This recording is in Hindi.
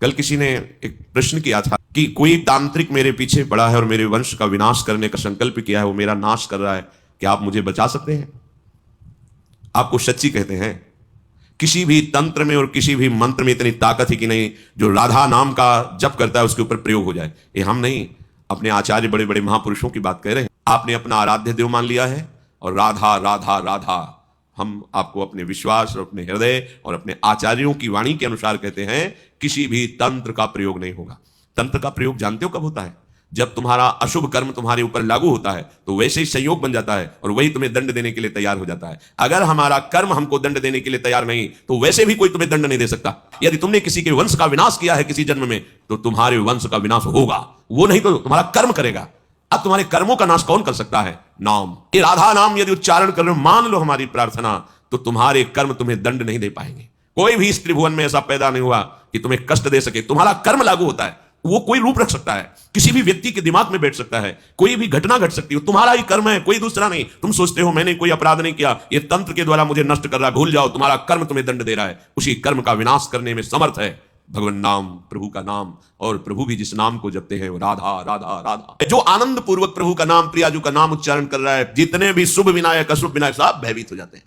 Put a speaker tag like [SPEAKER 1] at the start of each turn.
[SPEAKER 1] कल किसी ने एक प्रश्न किया था कि कोई तांत्रिक मेरे पीछे पड़ा है और मेरे वंश का विनाश करने का संकल्प किया है, वो मेरा नाश कर रहा है, क्या आप मुझे बचा सकते हैं? आपको सच्ची कहते हैं, किसी भी तंत्र में और किसी भी मंत्र में इतनी ताकत है कि नहीं जो राधा नाम का जप करता है उसके ऊपर प्रयोग हो जाए। ये हम नहीं, अपने आचार्य बड़े बड़े महापुरुषों की बात कह रहे हैं। आपने अपना आराध्य देव मान लिया है और राधा राधा राधा, हम आपको अपने विश्वास और अपने हृदय और अपने आचार्यों की वाणी के अनुसार कहते हैं, किसी भी तंत्र का प्रयोग नहीं होगा। तंत्र का प्रयोग जानते हो कब होता है? जब तुम्हारा अशुभ कर्म तुम्हारे ऊपर लागू होता है तो वैसे ही संयोग बन जाता है और वही तुम्हें दंड देने के लिए तैयार हो जाता है। अगर हमारा कर्म हमको दंड देने के लिए तैयार नहीं तो वैसे भी कोई तुम्हें दंड नहीं दे सकता। यदि तुमने किसी के वंश का विनाश किया है किसी जन्म में तो तुम्हारे वंश का विनाश होगा, वो नहीं तो तुम्हारा कर्म करेगा। अब तुम्हारे कर्मों का नाश कौन कर सकता है? नाम। ये राधा नाम यदि उच्चारण कर रहे हो, मान लो हमारी प्रार्थना, तो तुम्हारे कर्म तुम्हें दंड नहीं दे पाएंगे। कोई भी इस त्रिभुवन में ऐसा पैदा नहीं हुआ कि तुम्हें कष्ट दे सके। तुम्हारा कर्म लागू होता है, वो कोई रूप रख सकता है, किसी भी व्यक्ति के दिमाग में बैठ सकता है, कोई भी घटना घट सकती है, तुम्हारा ही कर्म है, कोई दूसरा नहीं। तुम सोचते हो मैंने कोई अपराध नहीं किया, ये तंत्र के द्वारा मुझे नष्ट कर रहा है, भूल जाओ, तुम्हारा कर्म तुम्हें दंड दे रहा है। उसी कर्म का विनाश करने में समर्थ है भगवान नाम, प्रभु का नाम। और प्रभु भी जिस नाम को जपते हैं वो राधा राधा राधा। जो आनंद पूर्वक प्रभु का नाम, प्रियाजू का नाम उच्चारण कर रहा है, जितने भी शुभ विनायक अशुभ विनायक सब भयभीत हो जाते हैं।